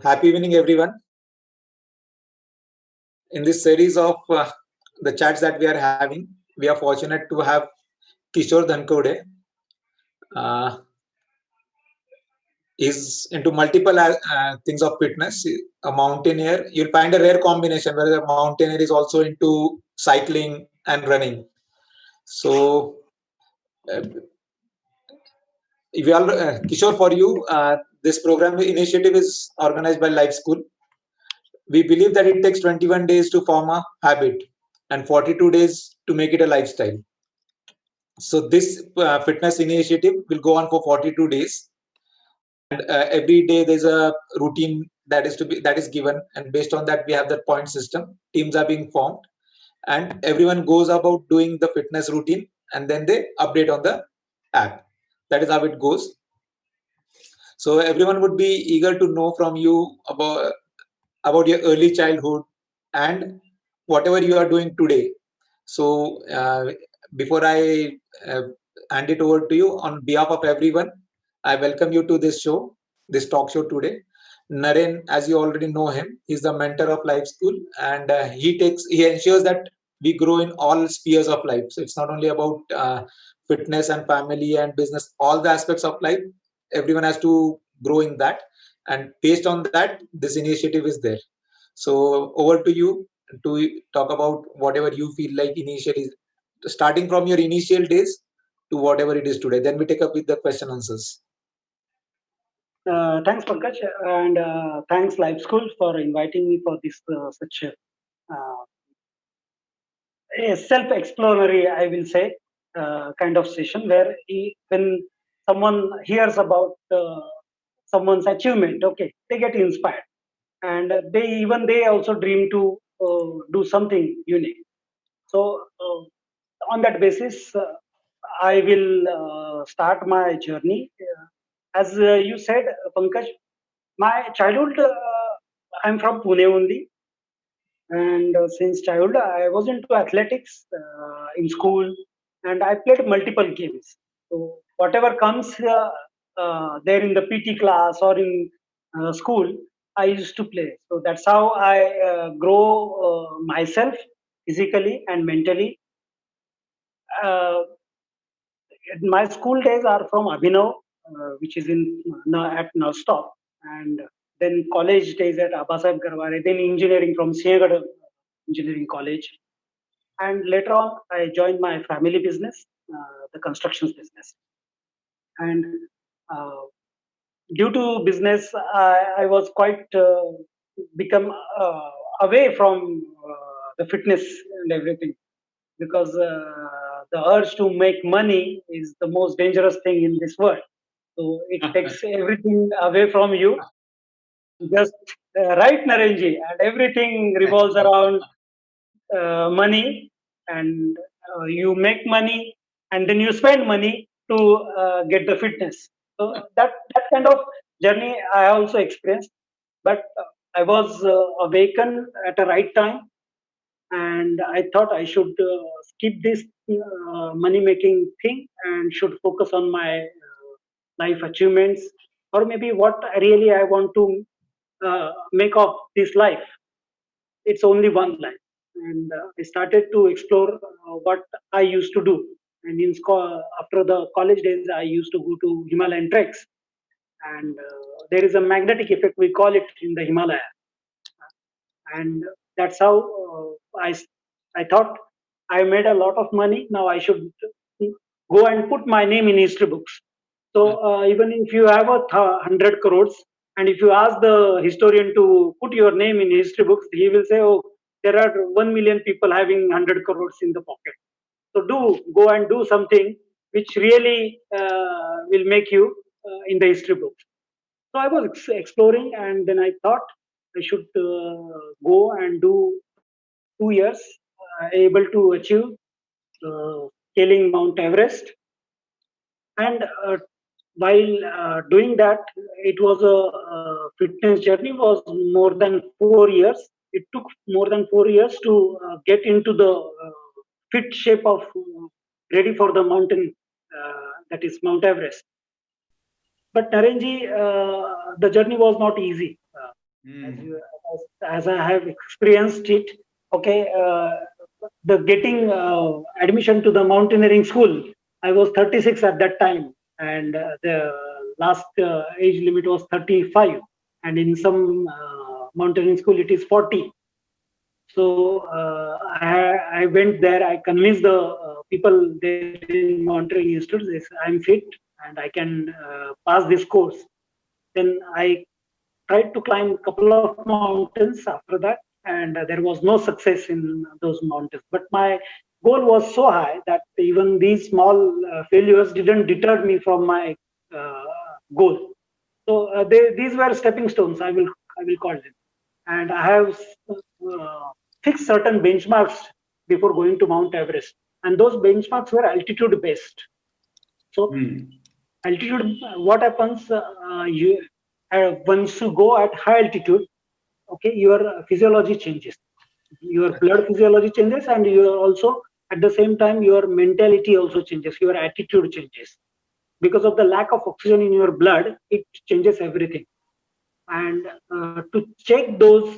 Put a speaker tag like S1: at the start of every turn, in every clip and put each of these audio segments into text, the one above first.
S1: Happy evening, everyone. In this series of the chats that we are having, we are fortunate to have Kishore Dhankode. Uh, is into multiple things of fitness. A mountaineer, you'll find a rare combination where the mountaineer is also into cycling and running. So, uh, we all, Kishore, for you, this program initiative is organized by Life School. We believe that it takes 21 days to form a habit and 42 days to make it a lifestyle. So this fitness initiative will go on for 42 days, and every day there's a routine that is given, and based on that we have that point system. Teams are being formed, and everyone goes about doing the fitness routine, and then they update on the app. That is how it goes. So everyone would be eager to know from you about your early childhood and whatever you are doing today. So before I uh, hand it over to you, on behalf of everyone, I welcome you to this show, this talk show today. Naren, as you already know him, he's the mentor of Life School, and he ensures that we grow in all spheres of life. So it's not only about fitness and family and business, all the aspects of life. Everyone has to grow in that, and based on that, this initiative is there. So over to you to talk about whatever you feel like initially, starting from your initial days to whatever it is today. Then we take up with the question answers.
S2: Thanks, Pankaj, and thanks Life School for inviting me for this such a self-explanatory, I will say, kind of session where when someone hears about someone's achievement, okay, they get inspired, and they also dream to do something unique. So on that basis, I will start my journey. As you said, Pankaj, my childhood, I'm from Pune only, and since childhood, I was into athletics in school, and I played multiple games. So whatever comes there in the PT class or in school, I used to play. So that's how I grow myself physically and mentally. Uh, my school days are from Abhinav, which is at Nalstop, and then college days at Abasaheb Garware, then engineering from Siagat Engineering College, and later on I joined my family business, the constructions business, and uh, due to business, I was quite become away from the fitness and everything because the urge to make money is the most dangerous thing in this world. So it takes everything away from you. Just right, Narenji, and everything revolves around money, and you make money, and then you spend money to get the fitness. So that kind of journey I also experienced, but I was awakened at the right time, and I thought I should skip this money making thing and should focus on my life achievements, or maybe what really I want to make of this life. It's only one life, and I started to explore what I used to do. And after the college days, I used to go to Himalayan treks, and there is a magnetic effect, we call it, in the Himalaya, and that's how I thought I made a lot of money. Now I should go and put my name in history books. So even if you have 100 crores, and if you ask the historian to put your name in history books, he will say, "Oh, there are 1 million people having 100 crores in the pocket. So go and do something which really will make you in the history books." So I was exploring, and then I thought I should go and do 2 years, able to achieve scaling Mount Everest. And while doing that, it was a fitness journey. Was more than 4 years. It took more than 4 years to get into the fit shape of ready for the mountain, that is Mount Everest. But Narenji, the journey was not easy. As
S3: Mm.
S2: you, as I have experienced it, okay, the getting admission to the mountaineering school, I was 36 at that time, and the last age limit was 35, and in some mountaineering school it is 40. So I went there. I convinced the people there in Mountaineering Institute. This, I'm fit and I can pass this course. Then I tried to climb a couple of mountains after that, and there was no success in those mountains. But my goal was so high that even these small failures didn't deter me from my uh, goal. So these were stepping stones. I will call them, and I have fixed certain benchmarks before going to Mount Everest, and those benchmarks were altitude based. So
S3: Mm.
S2: altitude, what happens? You once you go at high altitude, okay, your physiology changes, your blood physiology changes, and you are also at the same time your mentality also changes, your attitude changes because of the lack of oxygen in your blood. It changes everything. And to check those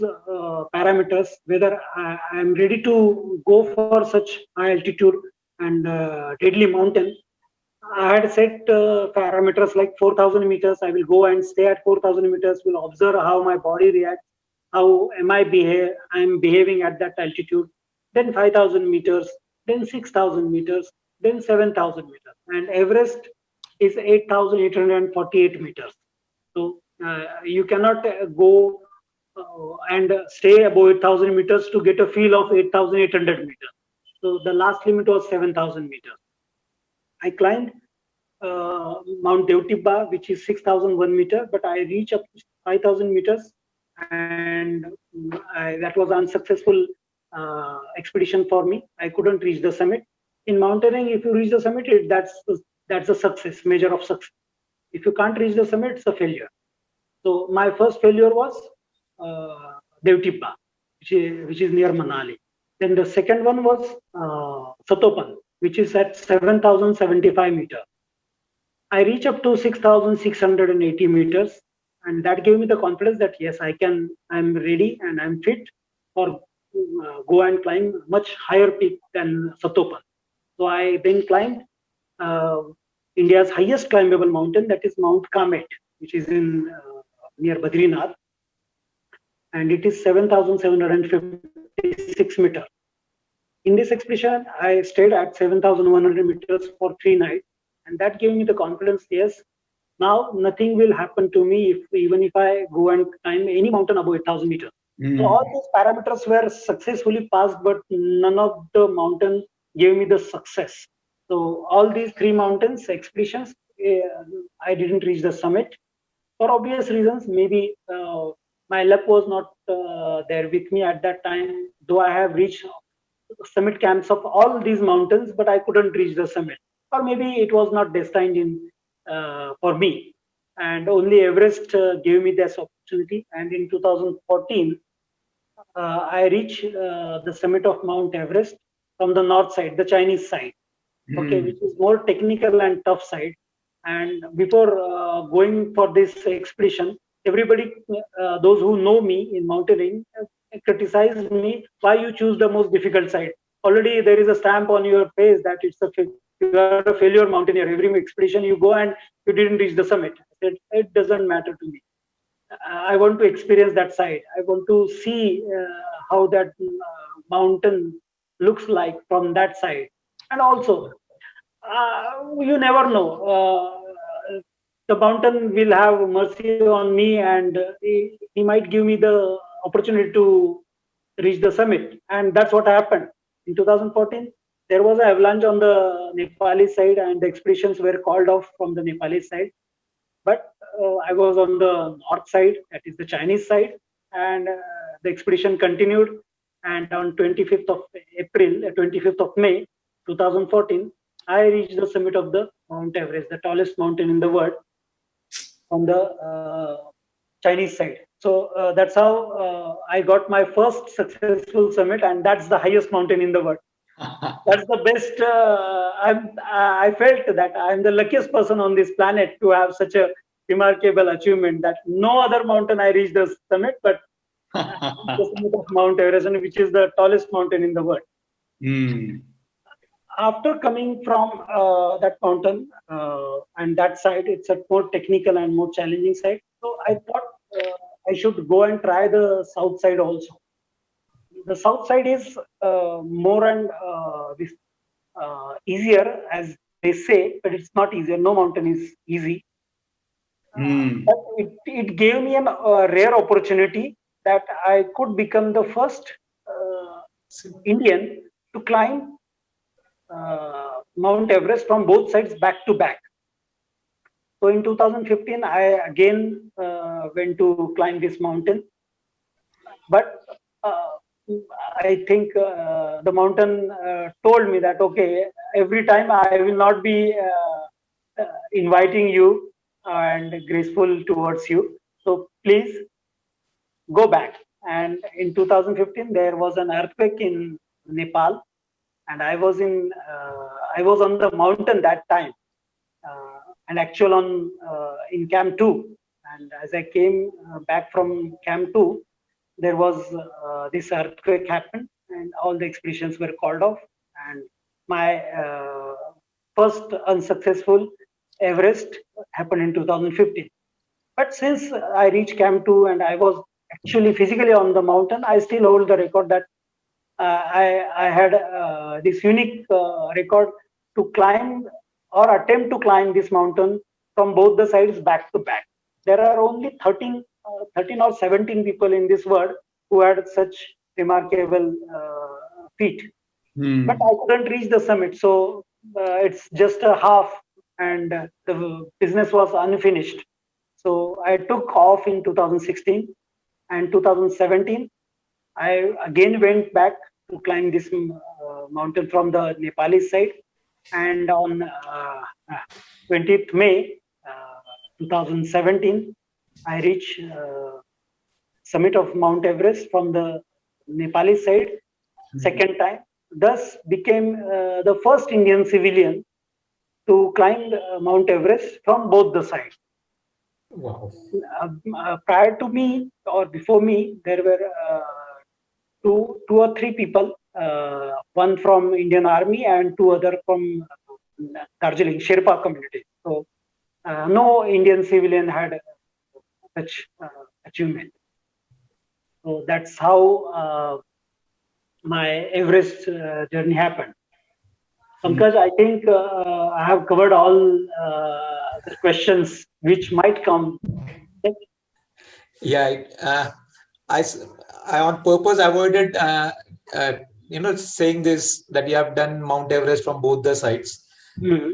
S2: parameters, whether I am ready to go for such high altitude and deadly mountain, I had set parameters like 4,000 meters. I will go and stay at 4,000 meters. Will observe how my body reacts. How am I behave? I'm behaving at that altitude. Then 5,000 meters. Then 6,000 meters. Then 7,000 meters. And Everest is 8,848 meters. So you cannot go and stay above 8,000 meters to get a feel of 8,800 meters. So the last limit was 7,000 meters. I climbed Mount Deotibba, which is 6,001 meter, but I reached up to 5,000 meters, and that was unsuccessful expedition for me. I couldn't reach the summit. In mountaineering, if you reach the summit, that's a success, measure of success. If you can't reach the summit, it's a failure. So my first failure was Deotibba, which is near Manali. Then the second one was Satopan, which is at 7,075 meters. I reached up to 6,680 meters, and that gave me the confidence that yes, I'm ready and I'm fit for go and climb much higher peak than Satopan. So I then climbed uh, India's highest climbable mountain, that is Mount Kamet, which is in near Badrinath, and it is 7,756 meters. In this expedition, I stayed at 7,100 meters for 3 nights, and that gave me the confidence. Yes, now nothing will happen to me even if I go and climb any mountain above 8,000 meters. So
S3: Mm.
S2: all these parameters were successfully passed, but none of the mountain gave me the success. So all these three mountains expeditions, I didn't reach the summit for obvious reasons. Maybe my luck was not there with me at that time, though I have reached summit camps of all these mountains, but I couldn't reach the summit. Or maybe it was not destined in for me. And only Everest gave me this opportunity. And in 2014, I reached the summit of Mount Everest from the north side, the Chinese side, okay,
S3: Mm.
S2: which is more technical and tough side. And before going for this expedition, everybody, those who know me in mountaineering, criticized me why you choose the most difficult side. Already there is a stamp on your face that you are a failure mountaineer. Every expedition you go and you didn't reach the summit. I said it doesn't matter to me. I want to experience that side. I want to see how that mountain looks like from that side. And also, you never know. The mountain will have mercy on me, and he might give me the opportunity to reach the summit. And that's what happened. In 2014, there was an avalanche on the Nepali side, and the expeditions were called off from the Nepali side. But I was on the north side, that is the Chinese side, and the expedition continued. And on 25th of April, 25th of May, 2014, I reached the summit of the Mount Everest, the tallest mountain in the world, on the Chinese side. So that's how I got my first successful summit, and that's the highest mountain in the world. That's the best. I felt that I'm the luckiest person on this planet to have such a remarkable achievement that no other mountain I reached the summit, but the summit of Mount Everest, which is the tallest mountain in the world. After coming from that mountain and that side, it's a more technical and more challenging side. So I thought I should go and try the south side also. The south side is more and easier, as they say, but it's not easier. No mountain is easy. But it gave me a rare opportunity that I could become the first Indian to climb Mount Everest from both sides back to back. So in 2015, I again went to climb this mountain. But I think the mountain told me that, okay, every time I will not be inviting you and graceful towards you. So please go back. And in 2015, there was an earthquake in Nepal, and I was on the mountain that time, and actual on in Camp 2. And as I came back from Camp 2, there was this earthquake happened, and all the expeditions were called off. And my first unsuccessful Everest happened in 2015. But since I reached Camp 2 and I was actually physically on the mountain, I still hold the record that I had this unique record to climb or attempt to climb this mountain from both the sides back to back. There are only 13 or 17 people in this world who had such remarkable feat. But I couldn't reach the summit. So it's just a half, and the business was unfinished. So I took off in 2016, and 2017, I again went back to climb this mountain from the Nepalese side. And on 20th May 2017, I reached summit of Mount Everest from the Nepalese side, second time. Thus became the first Indian civilian to climb Mount Everest from both the sides.
S1: Wow.
S2: Prior to me or before me, there were two or three people, one from Indian Army and two other from Darjeeling Sherpa community. So no Indian civilian had such achievement. So that's how my Everest journey happened. Pankaj, I think I have covered all the questions which might come.
S1: Yeah, I on purpose avoided saying this, that you have done Mount Everest from both the sides.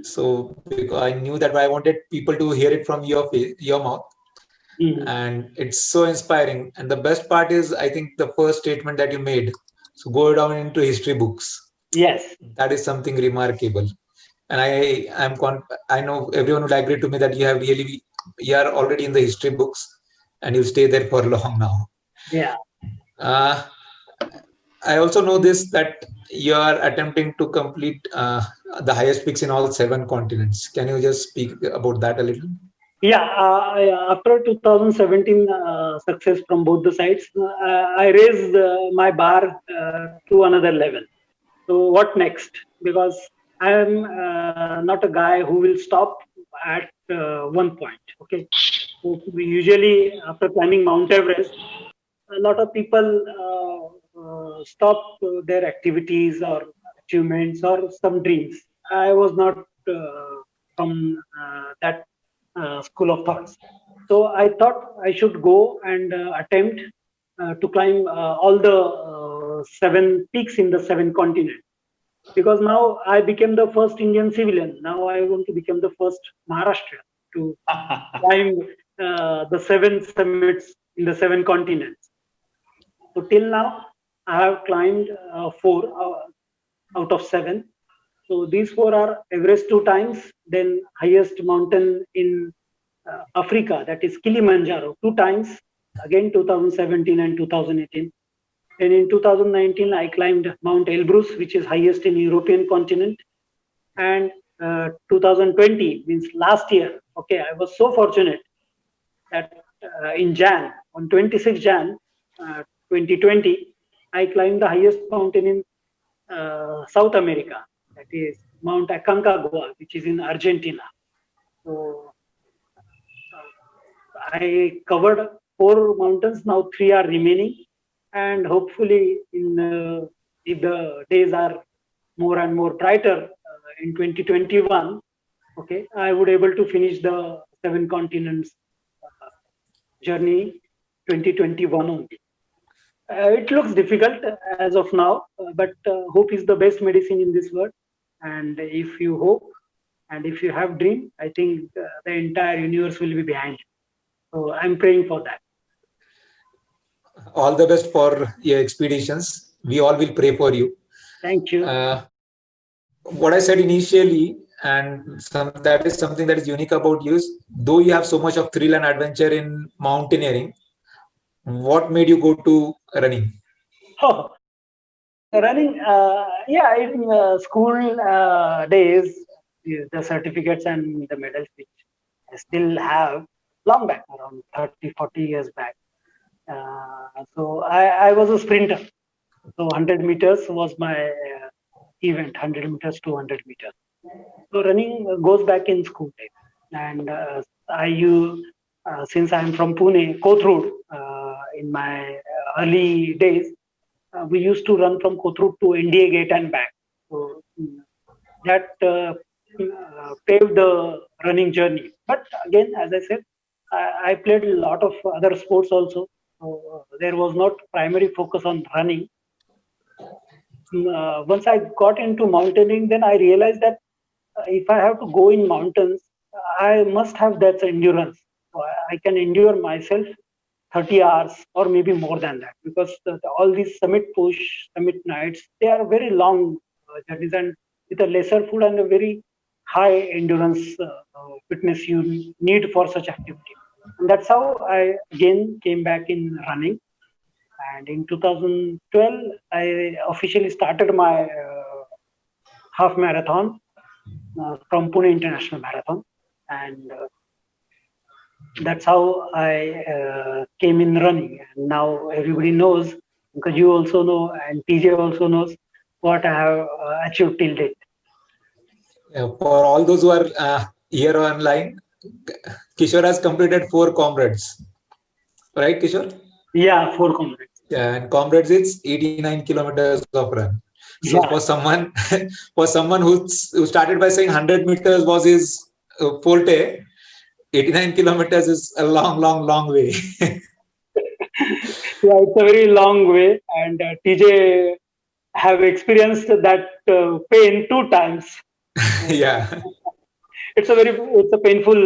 S1: So because I knew that I wanted people to hear it from your mouth. And it's so inspiring. And the best part is, I think, the first statement that you made. So go down into history books.
S2: Yes,
S1: that is something remarkable. And I know everyone would agree to me that you are already in the history books, and you'll stay there for long now.
S2: Yeah.
S1: I also know this, that you are attempting to complete the highest peaks in all 7 continents. Can you just speak about that a little?
S2: Yeah, after 2017 success from both the sides, I raised my bar to another level. So what next? Because I am not a guy who will stop at one point. Okay, so we usually, after climbing Mount Everest, a lot of people stop their activities or achievements or some dreams. I was not from that school of thoughts. So I thought I should go and attempt to climb all the 7 peaks in the 7 continents. Because now I became the first Indian civilian. Now I want to become the first Maharashtrian to climb the 7 summits in the 7 continents. So till now, I have climbed 4 out of 7. So these 4 are Everest 2 times, then highest mountain in Africa, that is Kilimanjaro, 2 times, again 2017 and 2018. And in 2019, I climbed Mount Elbrus, which is highest in European continent. And 2020 means last year. Okay, I was so fortunate that in Jan, on 26 Jan 2020, I climbed the highest mountain in South America, that is Mount Aconcagua, which is in Argentina. So I covered 4 mountains. Now 3 are remaining, and hopefully, if the days are more and more brighter in 2021, okay, I would able to finish the 7 continents journey 2021 only. It looks difficult as of now, but hope is the best medicine in this world. And if you hope and if you have dream, I think the entire universe will be behind you. So I'm praying for that.
S1: All the best for your expeditions. We all will pray for you.
S2: Thank you.
S1: What I said initially, and that is something that is unique about you, is though you have so much of thrill and adventure in mountaineering, what made you go to running?
S2: Oh, running, yeah, in school days, the certificates and the medals which I still have long back, around 30, 40 years back. So I was a sprinter. So 100 meters was my event, 100 meters, 200 meters. So running goes back in school days. And since I'm from Pune, Kothur, in my early days, we used to run from Kothur to India Gate and back. So that paved the running journey. But again, as I said, I played a lot of other sports also. So there was not primary focus on running. Once I got into mountaineering, then I realized that if I have to go in mountains, I must have that endurance. So I can endure myself 30 hours or maybe more than that, because all these summit push, summit nights, they are very long journeys, and with a lesser food and a very high endurance fitness you need for such activity. And that's how I again came back in running. And in 2012, I officially started my half marathon from Pune International Marathon. And that's how I came in running. And now everybody knows, because you also know, and TJ also knows what I have achieved till date.
S1: For all those who are here online, Kishore has completed 4 comrades. Right, Kishore?
S2: Yeah, 4 comrades.
S1: Yeah, and comrades, it's 89 kilometers of run. So
S2: Yeah.
S1: for someone who started by saying 100 meters was his forte, 89 kilometers is a long way.
S2: Yeah, it's a very long way, and TJ have experienced that pain 2 times.
S1: Yeah.
S2: It's a painful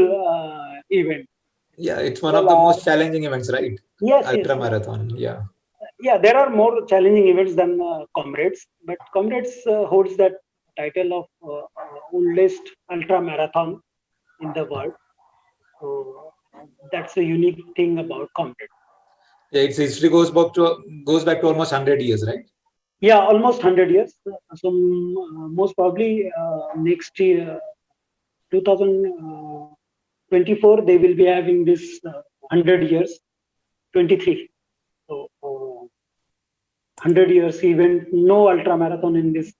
S2: event.
S1: Yeah, it's one of the most challenging events, right?
S2: Yes,
S1: Ultra marathon. Yeah.
S2: Yeah, there are more challenging events than Comrades, but Comrades holds that title of oldest ultra marathon in the world. So that's a unique thing about Comrades.
S1: Yeah, its history goes back to almost 100 years, right?
S2: Yeah, almost 100 years. So most probably next year, 2024, they will be having this 100 years, 23. So 100 years event, no ultra marathon in this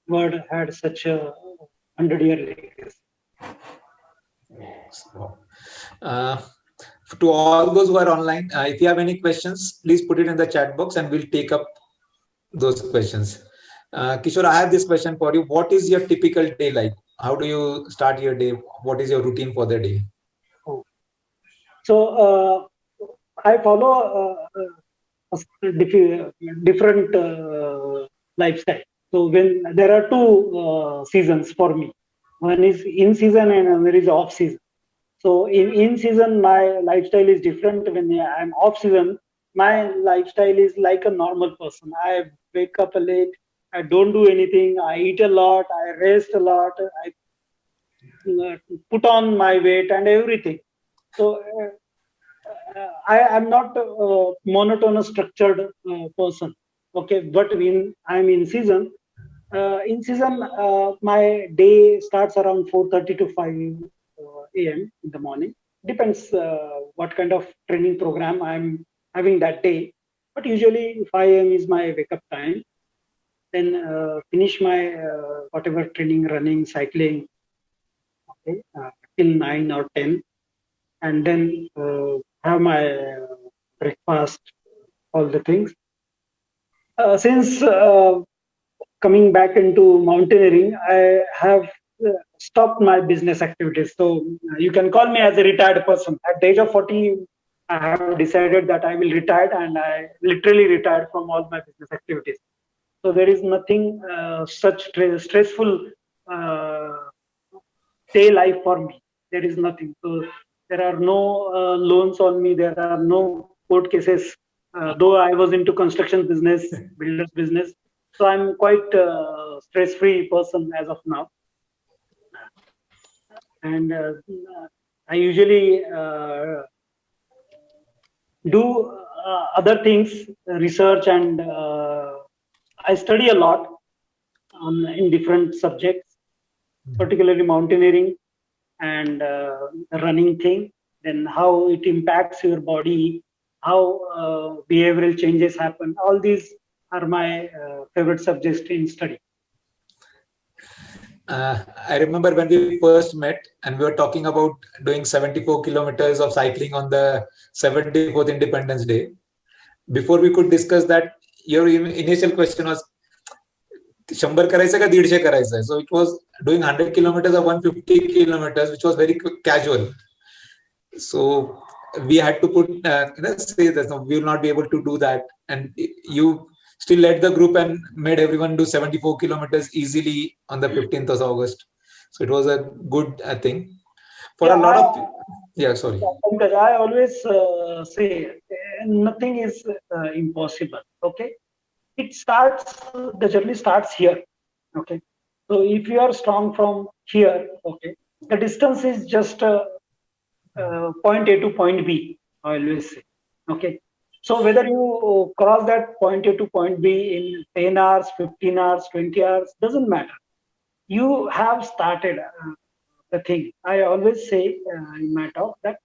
S2: world had such a 100-year legacy.
S1: To all those who are online, if you have any questions, please put it in the chat box and we'll take up those questions. Kishore, I have this question for you. What is your typical day like? How do you start your day? What is your routine for the day?
S2: So I follow different lifestyle. So when there are 2 seasons for me, one is in season and another is off season. So in season, my lifestyle is different. When I'm off season, my lifestyle is like a normal person. I wake up late. I don't do anything. I eat a lot. I rest a lot. I put on my weight and everything. So I am not a monotonous structured person. Okay, but when I'm in season, my day starts around 4:30 to 5 a.m. in the morning. depends what kind of training program I'm having that day. But usually 5 a.m. is my wake up time. Then finish my whatever training, running, cycling, okay, till 9 or 10, and then have my breakfast, all the things. Since coming back into mountaineering, I have stopped my business activities. So you can call me as a retired person. At the age of 40, I have decided that I will retire, and I literally retired from all my business activities. So there is nothing such stressful uh, day life for me. There is nothing. So there are no loans on me. There are no court cases. Though I was into construction business, builders business, so I'm quite stress-free person as of now. And I usually do other things, research, and I study a lot in different subjects, particularly mountaineering and running thing, then how it impacts your body, how behavioral changes happen. All these are my favorite subjects in study.
S1: I remember when we first met and we were talking about doing 74 kilometers of cycling on the 74th Independence Day. Before we could discuss that, your initial question was 100 करायचं का 150 करायचं. So it was doing 100 kilometers or 150 kilometers, which was very casual. So we had to put say that no, we will not be able to do that, and you still led the group and made everyone do 74 kilometers easily on the 15th of August. So it was a good thing for a lot of sorry.
S2: Pankaj, I always say nothing is impossible. Okay, the journey starts here. Okay, so if you are strong from here, okay, the distance is just point A to point B, I always say. Okay, so whether you cross that point A to point B in 10 hours, 15 hours, 20 hours, doesn't matter. You have started the thing. I always say in my talk that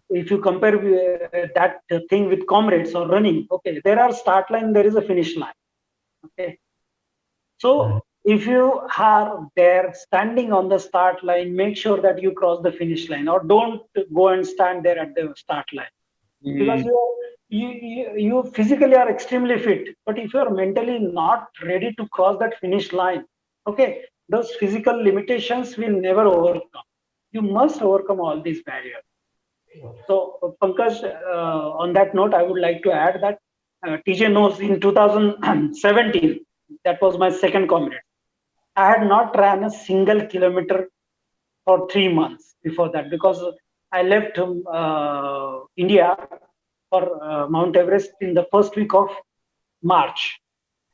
S2: if you compare that thing with comrades or running, okay, there are start line, there is a finish line. Okay, so if you are there standing on the start line, make sure that you cross the finish line, or don't go and stand there at the start line. Because you physically are extremely fit, but if you are mentally not ready to cross that finish line, okay, those physical limitations will never overcome. You must overcome all these barriers. So, Pankaj, on that note, I would like to add that TJ knows in 2017, that was my second comrade. I had not ran a single kilometer for 3 months before that, because I left India for Mount Everest in the first week of March.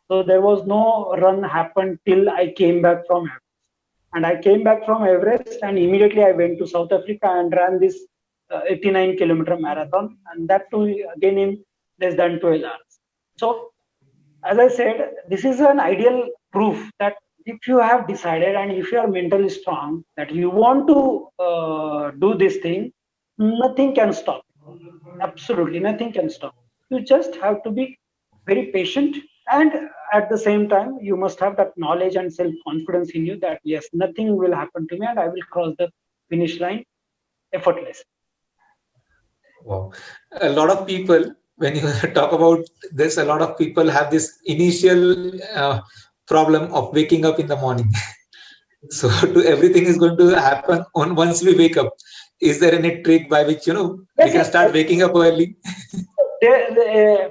S2: So there was no run happened till I came back from Everest. And I came back from Everest, and immediately I went to South Africa and ran this 89-kilometer marathon, and that too again in less than 12 hours. So as I said, this is an ideal proof that if you have decided and if you are mentally strong that you want to do this thing, nothing can stop. Absolutely nothing can stop. You just have to be very patient, and at the same time, you must have that knowledge and self confidence in you that yes, nothing will happen to me, and I will cross the finish line effortless.
S1: Wow. A lot of people, when you talk about this, a lot of people have this initial problem of waking up in the morning. So everything is going to happen once we wake up. Is there any trick by which we can start waking up early?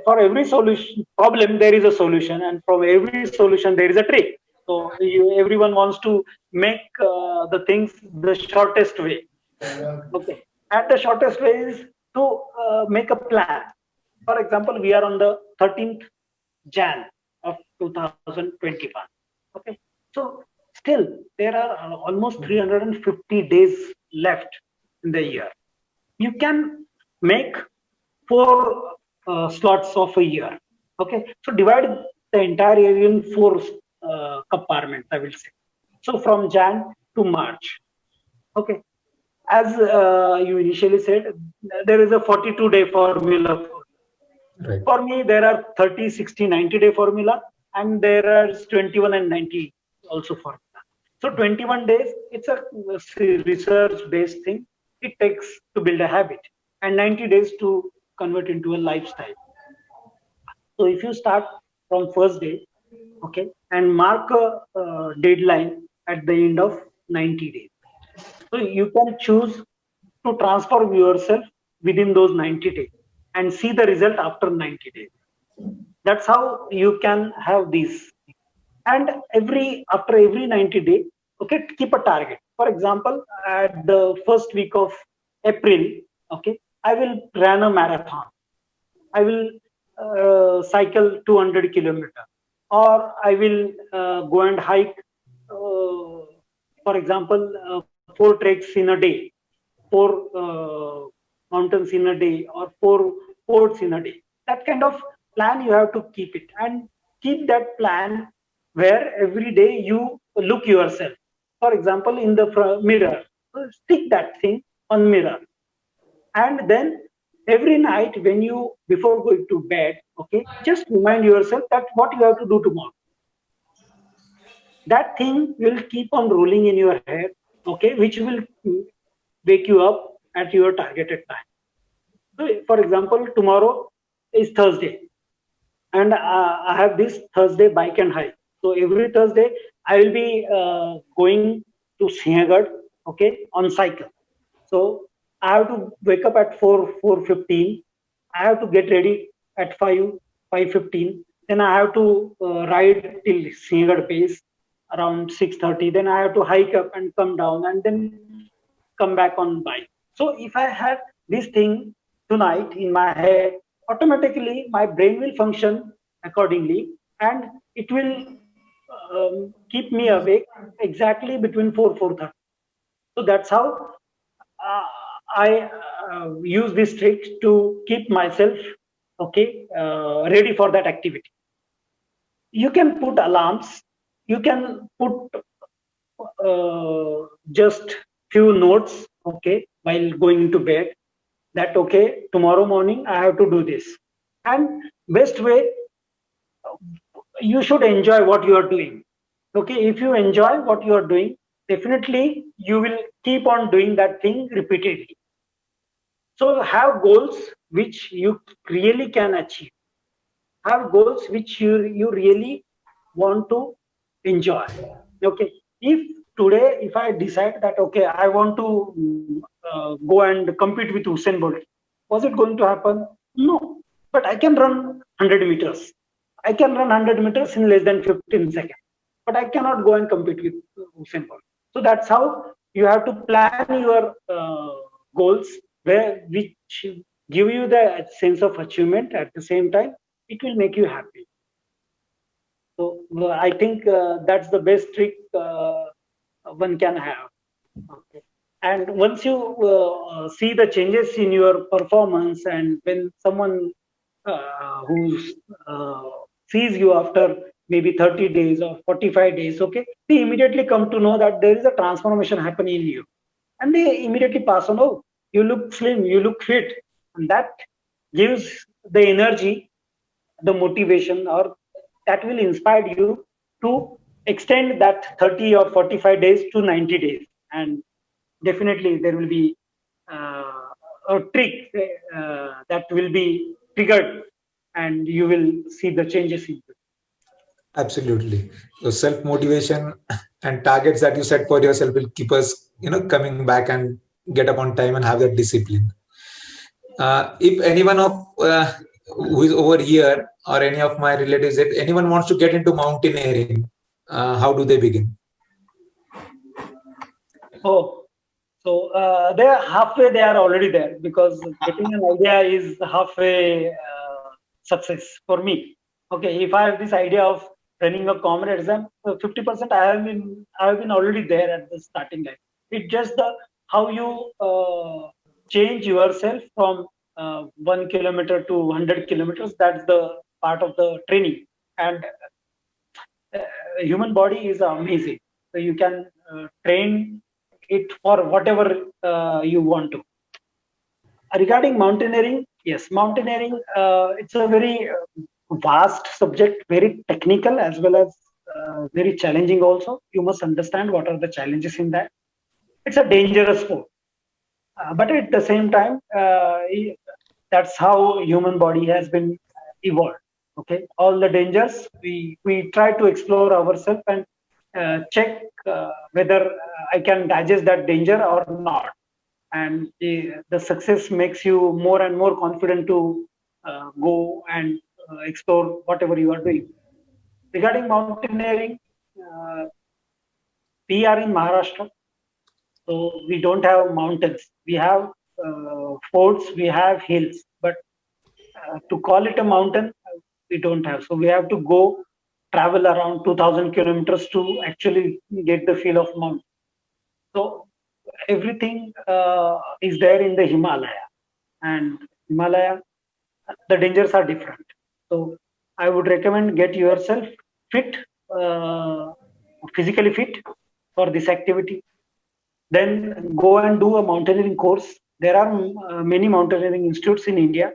S2: For every solution problem there is a solution, and from every solution there is a trick. So everyone wants to make the things the shortest way. Okay, and the shortest way is to make a plan. For example, we are on the 13th Jan of 2021. Okay, so still there are almost 350 days left in the year. You can make 4 slots of a year. Okay, so divide the entire year in 4 compartments, I will say. So from Jan to March. Okay, as you initially said, there is a 42-day formula.
S1: Right.
S2: For me, there are 30, 60, 90-day formula, and there are 21 and 90 also formula. So 21 days, it's a research-based thing. It takes to build a habit, and 90 days to convert into a lifestyle. So if you start from first day, okay, and mark a deadline at the end of 90 days. So you can choose to transform yourself within those 90 days and see the result after 90 days. That's how you can have this. And after every 90 days, okay, keep a target. For example, at the first week of April, okay, I will run a marathon. I will cycle 200 kilometers, or I will go and hike, for example, 4 treks in a day, 4 mountains in a day, or 4 forts in a day. That kind of plan you have to keep it, and keep that plan where every day you look yourself. For example, in the mirror, stick that thing on mirror, and then every night when you before going to bed, okay, just remind yourself that what you have to do tomorrow. That thing will keep on rolling in your head, okay, which will wake you up at your targeted time. So for example, tomorrow is Thursday, and I have this Thursday bike and hike. So every Thursday I will be going to Sinhagad, okay, on cycle. So I have to wake up at 4:15. I have to get ready at 5:15. Then I have to ride till Sinhagad base around 6:30. Then I have to hike up and come down, and then come back on bike. So if I have this thing tonight in my head, automatically my brain will function accordingly, and it will keep me awake exactly between 4:30. So that's how uh, I use this trick to keep myself, okay, ready for that activity. You can put alarms. You can put just few notes, okay, while going to bed. That okay, tomorrow morning I have to do this. And best way, you should enjoy what you are doing. Okay, if you enjoy what you are doing, definitely you will keep on doing that thing repeatedly. So have goals which you really can achieve. Have goals which you really want to enjoy. Okay. If today, if I decide that, okay, I want to go and compete with Usain Bolt, was it going to happen? No. But I can run 100 meters. I can run 100 meters in less than 15 seconds. But I cannot go and compete with Usain Bolt. So that's how you have to plan your goals, which give you the sense of achievement. At the same time, it will make you happy. So I think that's the best trick one can have. Okay. And once you see the changes in your performance, and when someone who uh, sees you after maybe 30 days or 45 days, okay, they immediately come to know that there is a transformation happening in you, and they immediately pass on, oh, you look slim, you look fit, and that gives the energy, the motivation, or that will inspire you to extend that 30 or 45 days to 90 days. And definitely there will be a trick that will be triggered, and you will see the changes in you.
S1: Absolutely. So self motivation and targets that you set for yourself will keep us, coming back and get up on time and have that discipline. If anyone of who is over here or any of my relatives, if anyone wants to get into mountaineering, how do they begin?
S2: Oh, so they are halfway, they are already there, because getting an idea is halfway success for me. Okay, if I have this idea of running a common exam, 50% I have been already there at the starting line. It's just the how you change yourself from 1 kilometer to 100 kilometers. That's the part of the training. And human body is amazing. So you can train it for whatever you want to. Regarding mountaineering, yes, mountaineering, it's a very vast subject, very technical as well as very challenging also. You must understand what are the challenges in that. It's a dangerous sport. But at the same time, that's how human body has been evolved. Okay, all the dangers we try to explore ourselves and check whether I can digest that danger or not. And the success makes you more and more confident to go and explore whatever you are doing. Regarding mountaineering, uh, we are in Maharashtra, so we don't have mountains. We have forts, we have hills, but to call it a mountain, we don't have. So we have to go travel around 2,000 kilometers to actually get the feel of mountain. So everything is there in the Himalaya, and Himalaya, the dangers are different. So I would recommend get yourself fit, uh, physically fit for this activity. Then go and do a mountaineering course. There are many mountaineering institutes in India,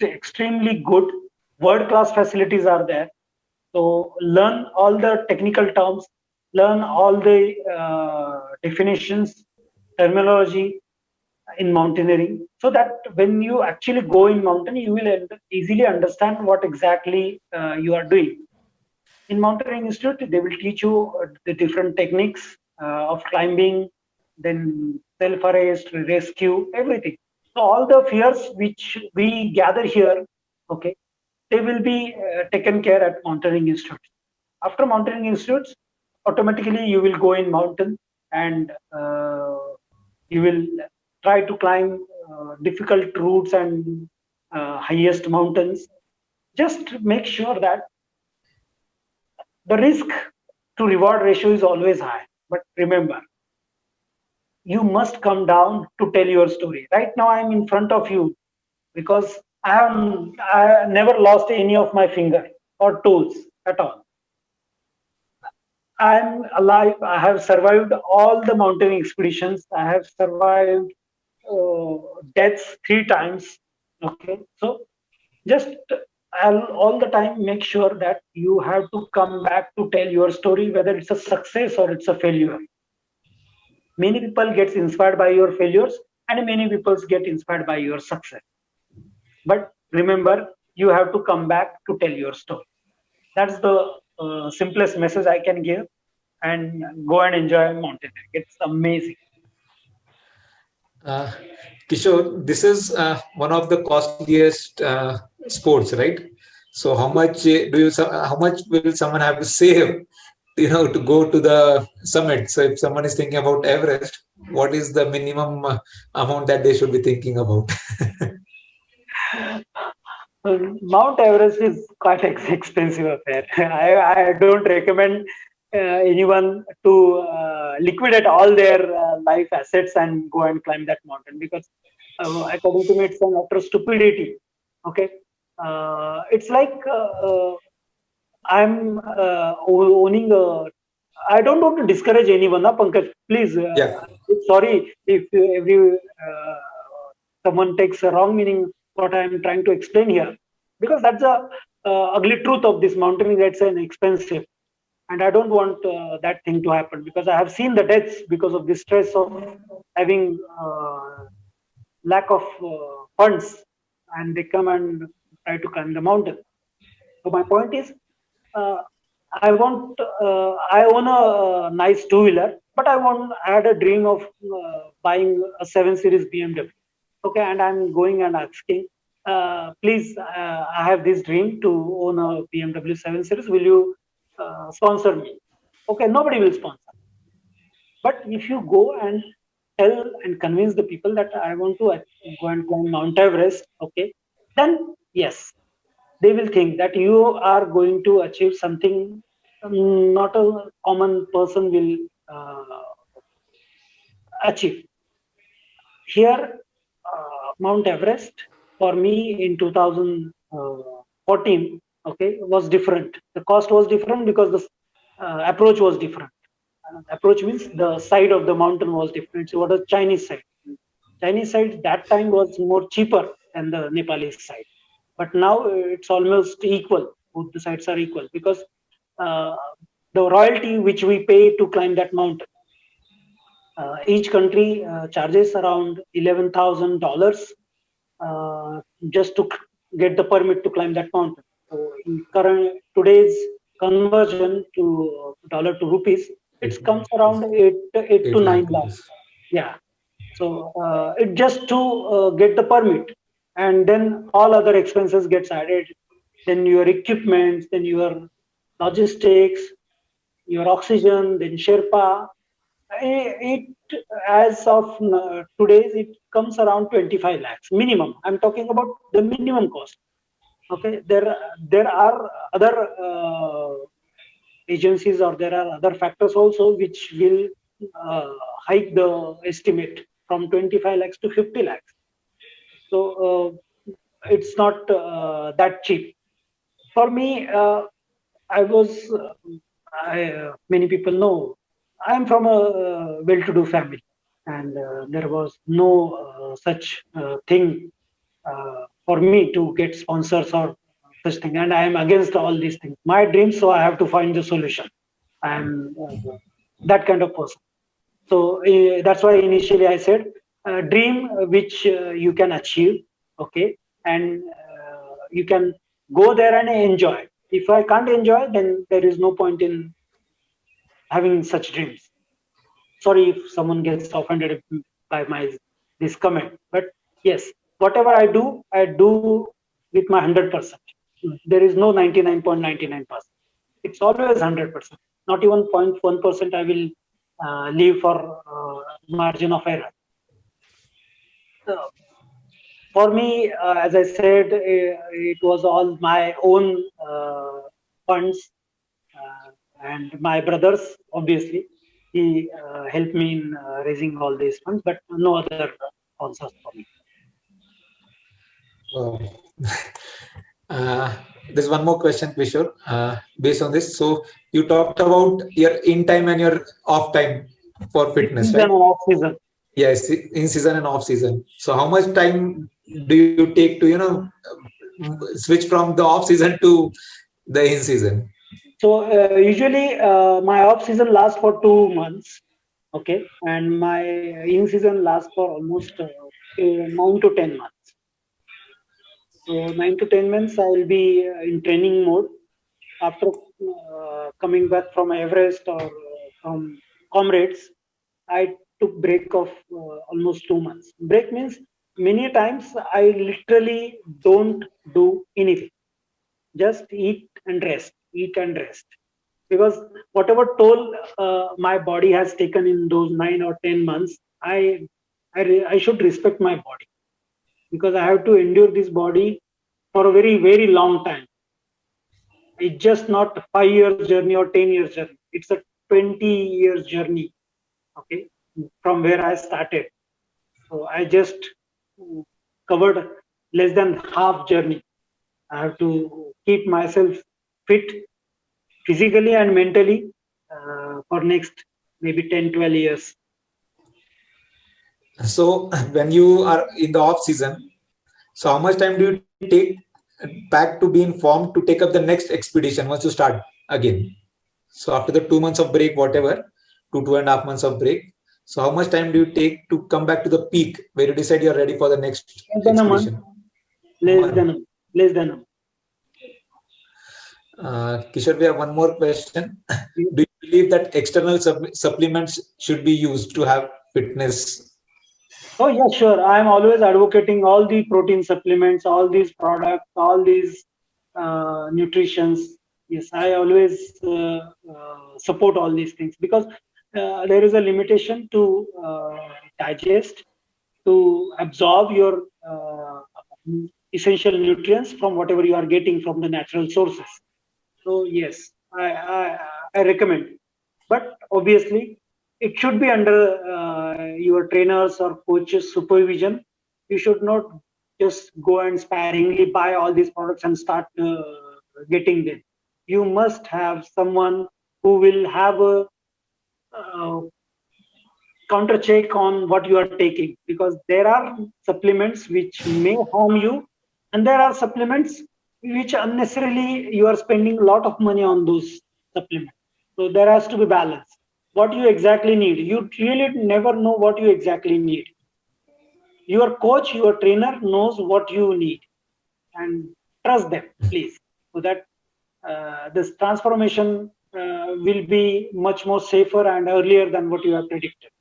S2: extremely good, world class facilities are there. So learn all the technical terms, learn all the definitions, terminology in mountaineering, so that when you actually go in mountain, you will easily understand what exactly you are doing. In Mountaineering Institute, they will teach you the different techniques of climbing, then self-arrest, rescue, everything. So all the fears which we gather here, okay, they will be taken care at Mountaineering Institute. After Mountaineering Institutes, automatically you will go in mountain and you will try to climb difficult routes and highest mountains. Just make sure that the risk to reward ratio is always high. But remember, you must come down to tell your story. Right now, I'm in front of you because I never lost any of my finger or toes at all. I'm alive. I have survived all the mountain expeditions. I have survived deaths 3 times. Okay, so just all the time make sure that you have to come back to tell your story, whether it's a success or it's a failure. Many people get inspired by your failures and many people get inspired by your success, but remember, you have to come back to tell your story. That's the simplest message I can give. And go and enjoy mountaineering, it's amazing.
S1: Uh, Kishore, this is one of the costliest sports, right? So how much how much will someone have to save, to go to the summit? So if someone is thinking about Everest, what is the minimum amount that they should be thinking about?
S2: Mount Everest is quite expensive affair. I don't recommend anyone to liquidate all their life assets and go and climb that mountain, because according to me, it's an utter stupidity. Okay, it's like I'm owning a. I don't want to discourage anyone, na Pankaj. Please,
S1: Yeah.
S2: sorry if every someone takes a wrong meaning what I'm trying to explain here, because that's the ugly truth of this mountaineering. That's an expensive, and I don't want that thing to happen, because I have seen the deaths because of the stress of having lack of funds, and they come and try to climb the mountain. So my point is, uh, I own a nice two-wheeler, but I had a dream of buying a 7 Series BMW. Okay, and I'm going and asking, please, I have this dream to own a BMW 7 Series. Will you sponsor me? Okay, nobody will sponsor. But if you go and tell and convince the people that I want to go and climb Mount Everest, okay, then yes, they will think that you are going to achieve something not a common person will achieve. Here, Mount Everest for me in 2014, okay, was different. The cost was different because the approach was different. approach means the side of the mountain was different. So what was Chinese side? Chinese side that time was more cheaper than the Nepalese side, but now it's almost equal. Both the sides are equal because uh, the royalty which we pay to climb that mountain. Each country charges around $11,000 just to get the permit to climb that mountain. So in current today's conversion to dollar to rupees, it comes around 8 to 9 lakhs. Yeah. So it just to get the permit, and then all other expenses gets added. Then your equipment, then your logistics, your oxygen, then Sherpa. It as of today's it comes around 25 lakhs minimum. I'm talking about the minimum cost. Okay, there are other agencies or there are other factors also which will uh, hike the estimate from 25 lakhs to 50 lakhs. So it's not that cheap. For me, I was, many people know, I'm from a well-to-do family, and there was no such thing for me to get sponsors or such thing. And I am against all these things. My dreams, so I have to find the solution. I am that kind of person. So that's why initially I said, dream which you can achieve, okay, and you can go there and enjoy. If I can't enjoy, then there is no point in having such dreams. Sorry if someone gets offended by my this comment, but yes, whatever I do with my 100%. There is no 99.99%. It's always 100%. Not even 0.1% I will leave for margin of error. So for me, as I said, it was all my own funds and my brothers, obviously. He helped me in raising all these funds, but no other sponsors for me.
S1: Oh. Uh, there's one more question, Kishore, based on this. So you talked about your in time and your off time for fitness,
S2: Season
S1: right?
S2: and off season.
S1: Yes, in season and off season. So how much time do you take to, switch from the off season to the in season?
S2: So usually my off season lasts for 2 months, okay, and my in season lasts for almost 9 to 10 months. So 9 to 10 months, I will be in training mode. After coming back from Everest or from comrades, I took break of almost 2 months. Break means many times I literally don't do anything. Just eat and rest. Because whatever toll my body has taken in those 9 or 10 months, I should respect my body because I have to endure this body for a very, very long time. It's just not a 5 years journey or 10 years journey. It's a 20 years journey. Okay, from where I started. So I just covered less than half journey. I have to keep myself fit physically and mentally for next maybe 10, 12 years.
S1: So when you are in the off season, so how much time do you take back to be informed to take up the next expedition once you start again? So after the 2 months of break, whatever, 2.5 months of break. So how much time do you take to come back to the peak where you decide you're ready for the next
S2: Less than a month.
S1: expedition?
S2: Less than a month.
S1: Kishore, we have one more question. Do you believe that external supplements should be used to have fitness?
S2: Oh yeah, sure. I'm always advocating all the protein supplements, all these products, all these nutritions. Yes, I always support all these things because there is a limitation to digest, to absorb your essential nutrients from whatever you are getting from the natural sources. So yes, I recommend, but obviously it should be under your trainers or coaches supervision. You should not just go and sparingly buy all these products and start getting them. You must have someone who will have a counter check on what you are taking, because there are supplements which may harm you, and there are supplements which unnecessarily you are spending a lot of money on those supplements. So there has to be balance. What you exactly need, you really never know what you exactly need. Your coach, your trainer knows what you need, and trust them, please, so that this transformation will be much more safer and earlier than what you have predicted.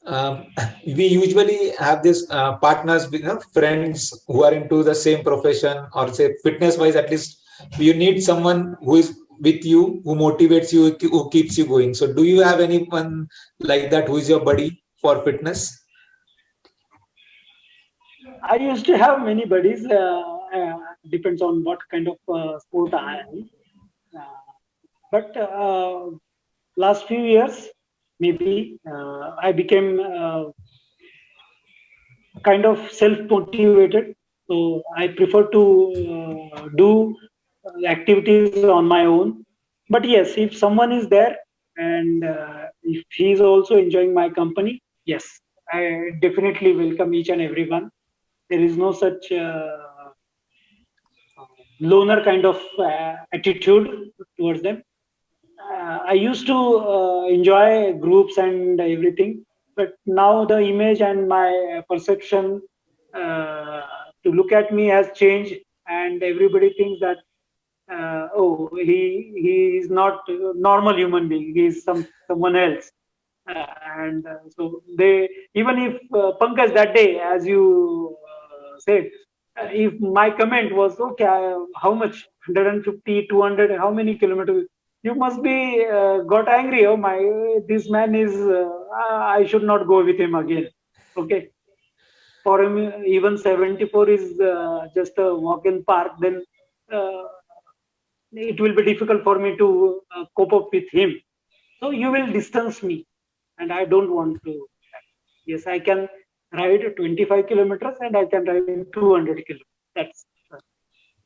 S1: um, we usually have this partners, friends who are into the same profession, or say fitness wise, at least you need someone who is with you, who motivates you, who keeps you going. So do you have anyone like that who is your buddy for fitness?
S2: I used to have many buddies. Depends on what kind of sport I am. But last few years, maybe I became kind of self-motivated. So I prefer to do activities on my own. But yes, if someone is there and if he is also enjoying my company, yes, I definitely welcome each and everyone. There is no such loner kind of attitude towards them. I used to enjoy groups and everything, but now the image and my perception uh, to look at me has changed, and everybody thinks that oh, he is not a normal human being. He is someone else. And so they, even if Pankaj that day, as you said, if my comment was okay, how much 150, 200, how many kilometers? You must be got angry. Oh my, this man is. I should not go with him again. Okay, for him, even 74 is just a walk in park. Then uh, it will be difficult for me to cope up with him. So you will distance me, and I don't want to. Yes, I can ride 25 kilometers and I can ride 200 kilometers. That's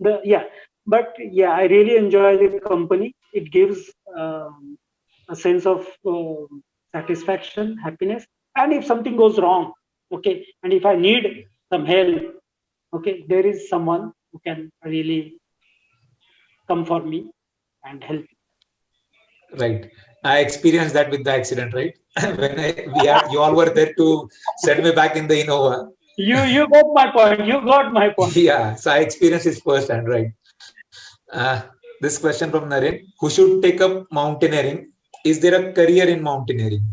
S2: the yeah. But yeah, I really enjoy the company. It gives a sense of satisfaction, happiness. And if something goes wrong, okay, and if I need some help, okay, there is someone who can really come for me and help.
S1: Right. I experienced that with the accident, right? When you all were there to send me back in the Innova.
S2: You got my point. You got my point.
S1: Yeah, so I experienced it firsthand, right? Uh, this question from Naren: who should take up mountaineering? Is there a career in mountaineering?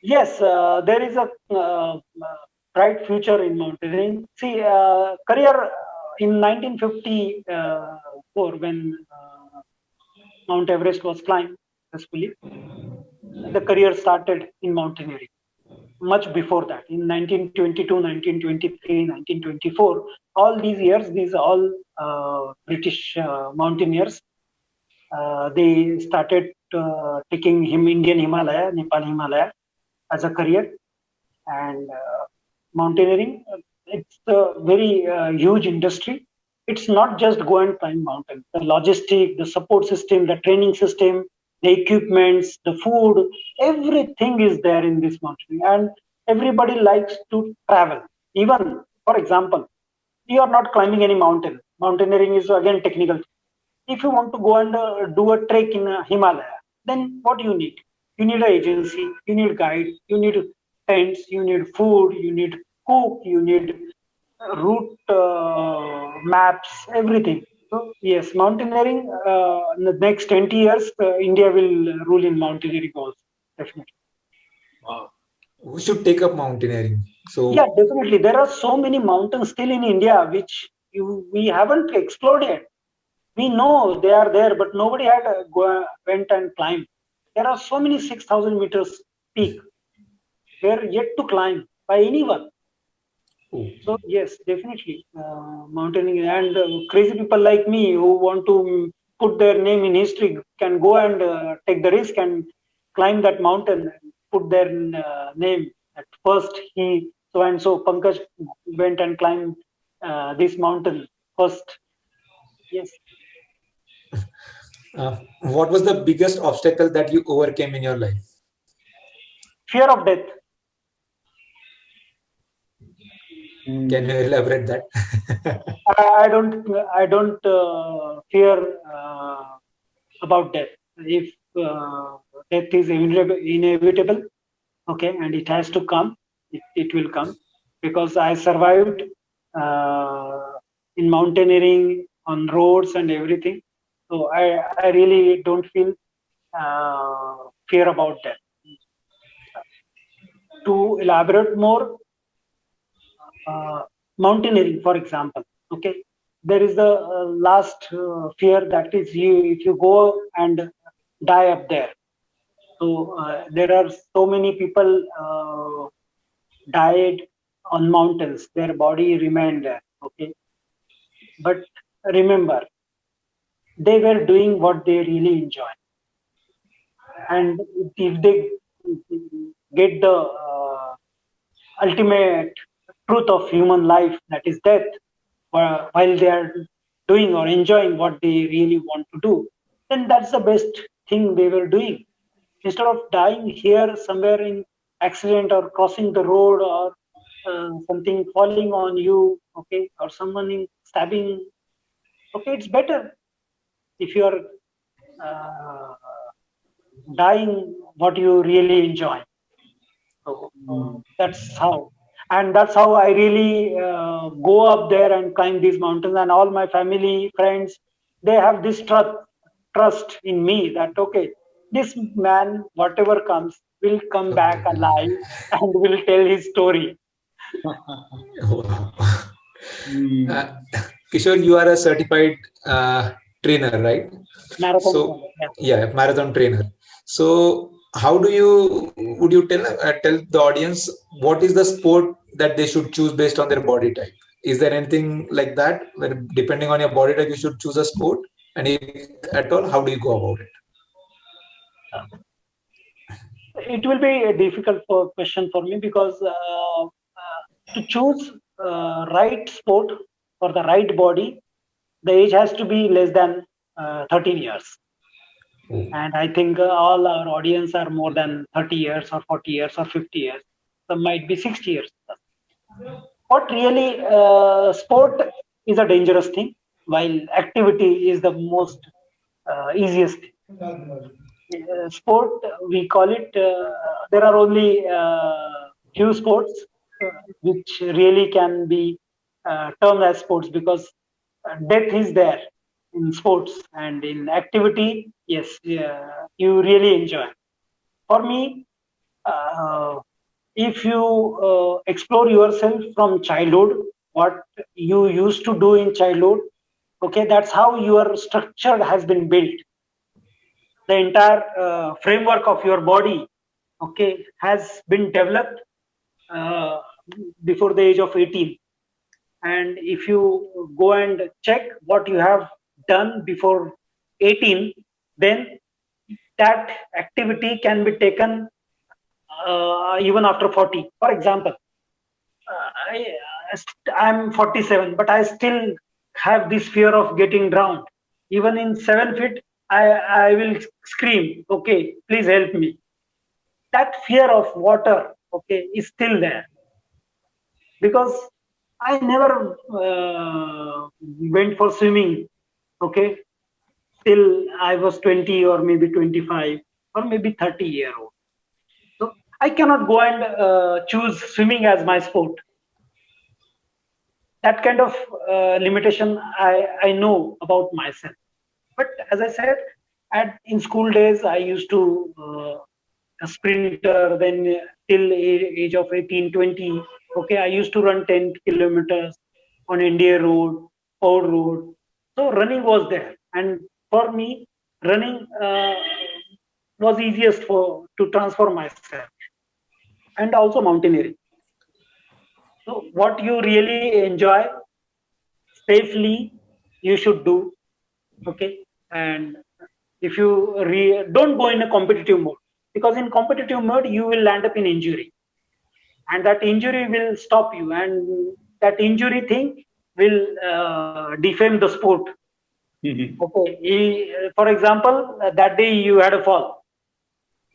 S2: Yes, there is a bright future in mountaineering. See, career in 1954, when Mount Everest was climbed successfully, the career started in mountaineering. Much before that, in 1922, 1923, 1924, all these years, these all British mountaineers, they started taking him Indian Himalaya, Nepal Himalaya as a career. And mountaineering, it's a very huge industry. It's not just go and climb mountain. The logistic, the support system, the training system, the equipments, the food, everything is there in this mountaineering. And everybody likes to travel. Even, for example, you are not climbing any mountain. Mountaineering is again technical. If you want to go and do a trek in Himalaya, then what do you need? You need an agency, you need guide, you need tents, you need food, you need cook, you need route maps, everything. So yes, mountaineering. In the next 20 years, India will rule in mountaineering also, definitely.
S1: Wow. Who should take up mountaineering?
S2: Yeah,
S1: So,
S2: definitely. There are so many mountains still in India which we haven't explored yet. We know they are there, but nobody had went and climbed. There are so many 6,000 meters peak were yet to climb by anyone.
S1: oh,
S2: So yes, definitely mountaineering, and crazy people like me who want to put their name in history can go and take the risk and climb that mountain and put their name. At first, he so and so Pankaj went and climbed this mountain first. Yes.
S1: What was the biggest obstacle that you overcame in your life?
S2: Fear of death.
S1: Can you elaborate that?
S2: I don't fear about death. If death is inevitable, okay, and it has to come, it will come, because I survived uh, in mountaineering, on roads and everything. So I really don't feel fear about that. To elaborate more, uh, mountaineering, for example, okay, there is the last fear, that is, you if you go and die up there. So there are so many people died on mountains. Their body remained there. Okay, but remember, they were doing what they really enjoy, and if they get the ultimate truth of human life, that is death, while they are doing or enjoying what they really want to do, then that's the best thing they were doing. Instead of dying here somewhere in accident, or crossing the road, or something falling on you, okay, or someone in stabbing, okay, it's better if you are uh, dying what you really enjoy. So that's how, and that's how I really go up there and climb these mountains. And all my family, friends, they have this trust in me that okay, this man, whatever comes, will come back alive and will tell his story.
S1: Wow. Uh, Kishore, you are a certified trainer, right?
S2: Marathon
S1: So,
S2: runner, yeah.
S1: yeah, marathon trainer. So, how do you would you tell the audience what is the sport that they should choose based on their body type? Is there anything like that where depending on your body type you should choose a sport? And if at all, how do you go about it?
S2: It will be a difficult question for me, because to choose right sport for the right body, the age has to be less than 13 years. And I think all our audience are more than 30 years or 40 years or 50 years. Some might be 60 years. What really, sport is a dangerous thing, while activity is the most easiest thing. Sport, we call it, there are only few sports which really can be termed as sports, because death is there in sports, and in activity, yes, you really enjoy. For me, uh, if you explore yourself from childhood, what you used to do in childhood, okay, that's how your structure has been built. The entire framework of your body, okay, has been developed uh, before the age of 18. And if you go and check what you have done before 18, then that activity can be taken even after 40. For example, I'm 47, but I still have this fear of getting drowned. Even in 7 feet, I will scream, okay, please help me. That fear of water, okay, is still there, because I never went for swimming, okay, till I was 20 or maybe 25 or maybe 30-year old. So I cannot go and choose swimming as my sport. That kind of limitation I know about myself. But as I said, in school days, I used to a sprinter, then till age of 18, 20. Okay, I used to run 10 kilometers on India Road, Ford Road. So running was there. And for me, running was easiest for to transform myself, and also mountaineering. So what you really enjoy safely, you should do. Okay, and if you don't go in a competitive mode, because in competitive mode you will land up in injury, and that injury will stop you, and that injury thing will defame the sport. Okay, for example, that day you had a fall.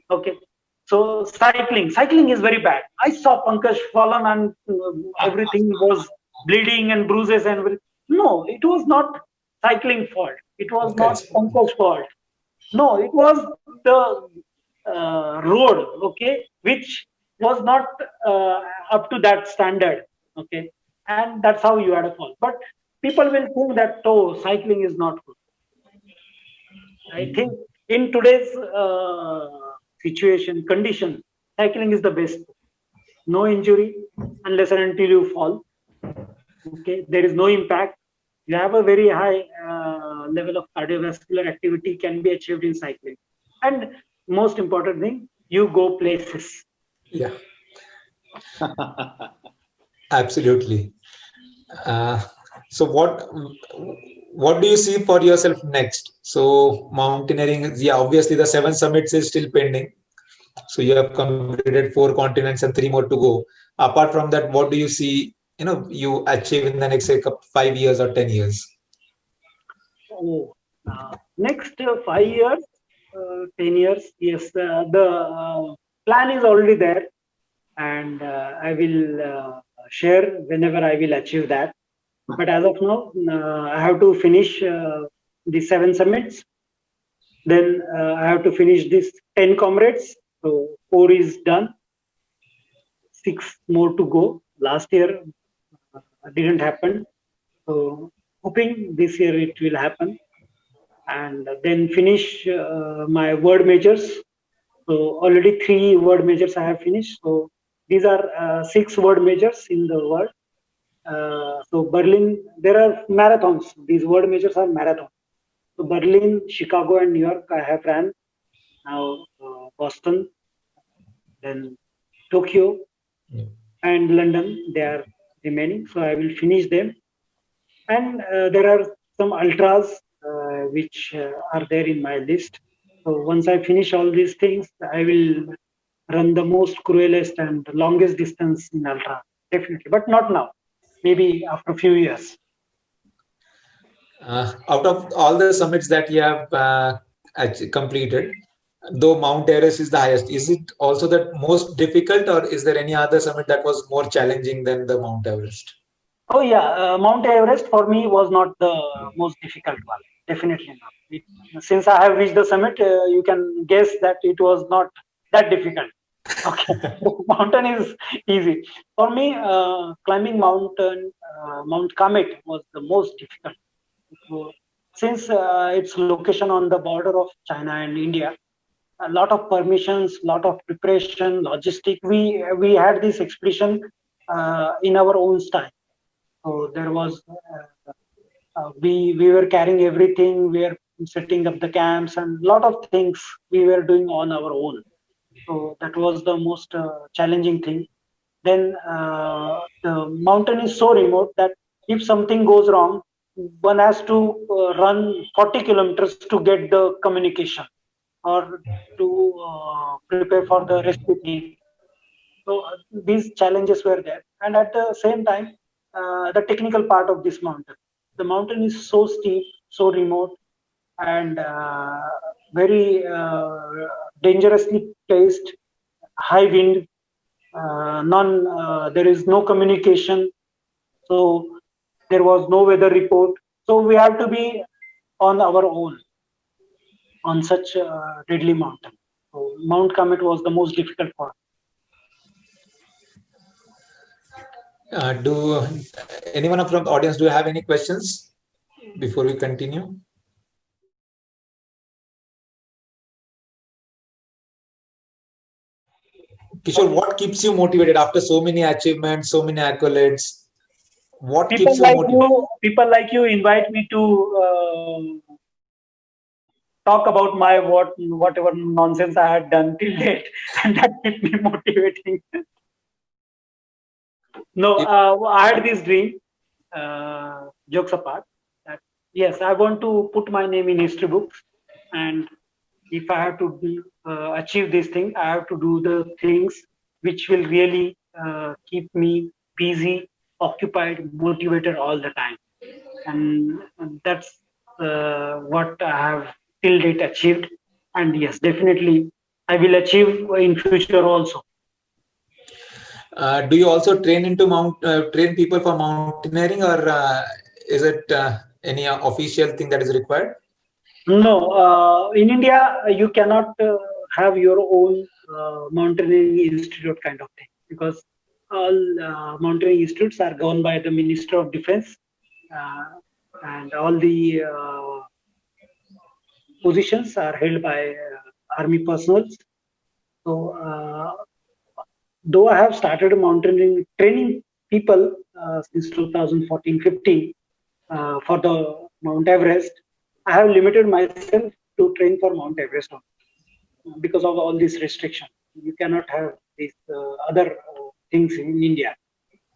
S2: Okay, so cycling is very bad. I saw Pankaj fallen and everything was bleeding and bruises and no, it was not cycling fault. It was not
S1: Okay.
S2: Pankaj fault. No, it was the road, okay, which was not up to that standard, okay, and that's how you had a fall. But people will think that oh, cycling is not good. I think in today's situation condition, cycling is the best. No injury unless and until you fall. Okay, there is no impact. You have a very high level of cardiovascular activity can be achieved in cycling, and most important thing, you go places.
S1: Yeah, absolutely. Uh, so what do you see for yourself next? So mountaineering, yeah, obviously the 7 summits is still pending. So you have completed 4 continents and 3 more to go. Apart from that, what do you see, you achieve in the next say, 5 years or 10 years?
S2: Oh, next 5 years, 10 years, yes, the plan is already there, and I will share whenever I will achieve that. But as of now, I have to finish the 7 summits. Then I have to finish this 10 comrades. So 4 is done. 6 more to go. Last year didn't happen. So hoping this year it will happen. And then finish my word majors. So already 3 word majors I have finished. So these are 6 word majors in the world. So Berlin, there are marathons. These word majors are marathons. So Berlin, Chicago, and New York I have ran. Now Boston, then Tokyo, and London they are remaining. So I will finish them. And there are some ultras which are there in my list. So once I finish all these things, I will run the most cruelest and longest distance in ultra, definitely. But not now. Maybe after a few years.
S1: Out of all the summits that you have completed, though Mount Everest is the highest, is it also the most difficult, or is there any other summit that was more challenging than the Mount Everest?
S2: Oh yeah, Mount Everest for me was not the most difficult one. Definitely not. Since I have reached the summit, you can guess that it was not that difficult. Okay, mountain is easy for me. Climbing Mount Comet was the most difficult. So, since its location on the border of China and India, a lot of permissions, lot of preparation, logistic. We had this expedition in our own style. So there was we were carrying everything. We were setting up the camps and a lot of things we were doing on our own. So that was the most challenging thing. Then the mountain is so remote that if something goes wrong, one has to run 40 kilometers to get the communication or to prepare for the rescue team. So these challenges were there, and at the same time, the technical part of this mountain. The mountain is so steep, so remote, and very dangerously placed. High wind, none. There is no communication, so there was no weather report. So we have to be on our own on such a deadly mountain. So Mount Comet was the most difficult part.
S1: Do anyone from the audience do you have any questions before we continue? Kishore, what keeps you motivated after so many achievements, so many accolades? What keeps you motivated?
S2: People like you invite me to talk about my whatever nonsense I had done till date, and that kept me motivating. No, I had this dream. Jokes apart, that yes, I want to put my name in history books, and if I have to achieve this thing, I have to do the things which will really keep me busy, occupied, motivated all the time, and that's what I have till date achieved. And yes, definitely I will achieve in future also.
S1: Do you also train people for mountaineering, or is it any official thing that is required?
S2: No, in India, you cannot have your own mountaineering institute kind of thing, because all mountaineering institutes are governed by the Minister of Defense, uh, and all the positions are held by army personnel. So, though I have started mountaineering training people since 2014-15 for the Mount Everest, I have limited myself to train for Mount Everest only, because of all these restrictions. You cannot have these other things in India.